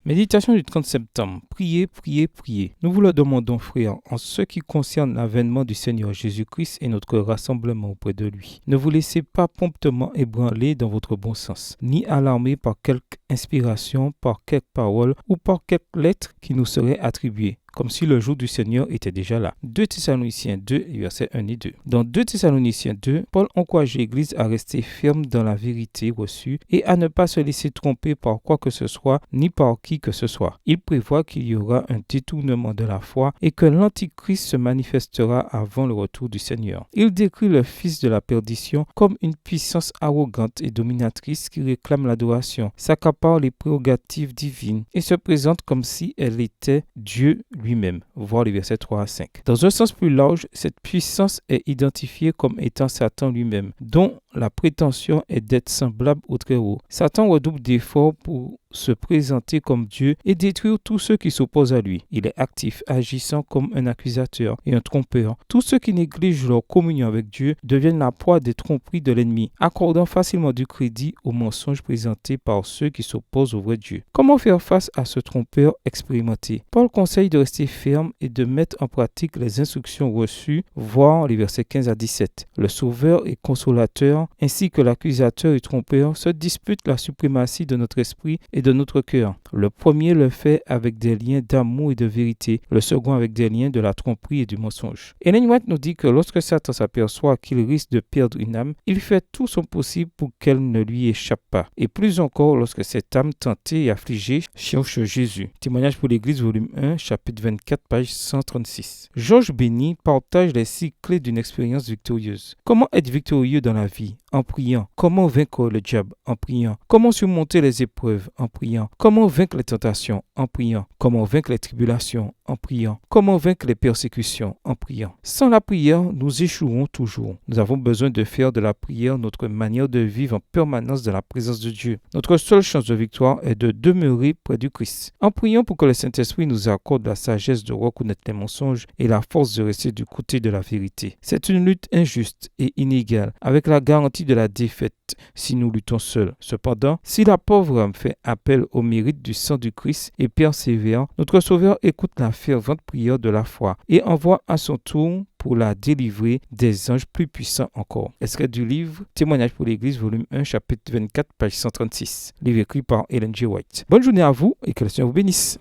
Méditation du 30 septembre. Priez, priez, priez. Nous vous le demandons, frères, en ce qui concerne l'avènement du Seigneur Jésus-Christ et notre rassemblement auprès de lui. Ne vous laissez pas promptement ébranler dans votre bon sens, ni alarmer par quelque inspiration, par quelque parole ou par quelque lettre qui nous serait attribuée, comme si le jour du Seigneur était déjà là. 2 Thessaloniciens 2, versets 1 et 2. Dans 2 Thessaloniciens 2, Paul encourage l'Église à rester ferme dans la vérité reçue et à ne pas se laisser tromper par quoi que ce soit, ni par qui que ce soit. Il prévoit qu'il y aura un détournement de la foi et que l'Antichrist se manifestera avant le retour du Seigneur. Il décrit le fils de la perdition comme une puissance arrogante et dominatrice qui réclame l'adoration, s'accapare les prérogatives divines et se présente comme si elle était Dieu lui-même, voir les versets 3 à 5. Dans un sens plus large, cette puissance est identifiée comme étant Satan lui-même, dont la prétention est d'être semblable au Très-Haut. Satan redouble d'efforts pour se présenter comme Dieu et détruire tous ceux qui s'opposent à lui. Il est actif, agissant comme un accusateur et un trompeur. Tous ceux qui négligent leur communion avec Dieu deviennent la proie des tromperies de l'ennemi, accordant facilement du crédit aux mensonges présentés par ceux qui s'opposent au vrai Dieu. Comment faire face à ce trompeur expérimenté? Paul conseille de rester ferme et de mettre en pratique les instructions reçues, voir les versets 15 à 17. Le sauveur et consolateur, ainsi que l'accusateur et trompeur, se disputent la suprématie de notre esprit et de notre cœur. Le premier le fait avec des liens d'amour et de vérité, le second avec des liens de la tromperie et du mensonge. Ellen White nous dit que lorsque Satan s'aperçoit qu'il risque de perdre une âme, il fait tout son possible pour qu'elle ne lui échappe pas. Et plus encore lorsque cette âme tentée et affligée cherche Jésus. Témoignage pour l'Église, volume 1, chapitre 24, page 136. Georges Béni partage les 6 clés d'une expérience victorieuse. Comment être victorieux dans la vie? En priant. Comment vaincre le diable? En priant. Comment surmonter les épreuves? En priant. Comment vaincre les tentations? En priant. Comment vaincre les tribulations? En priant. Comment vaincre les persécutions? En priant. Sans la prière, nous échouerons toujours. Nous avons besoin de faire de la prière notre manière de vivre en permanence dans la présence de Dieu. Notre seule chance de victoire est de demeurer près du Christ. En priant pour que le Saint-Esprit nous accorde la sagesse de reconnaître les mensonges et la force de rester du côté de la vérité. C'est une lutte injuste et inégale, avec la garantie de la défaite si nous luttons seuls. Cependant, si la pauvre âme fait appel au mérite du sang du Christ et persévère, notre Sauveur écoute la fervente prière de la foi et envoie à son tour pour la délivrer des anges plus puissants encore. Extrait du livre Témoignage pour l'Église, volume 1, chapitre 24, page 136. Livre écrit par Ellen G. White. Bonne journée à vous et que le Seigneur vous bénisse.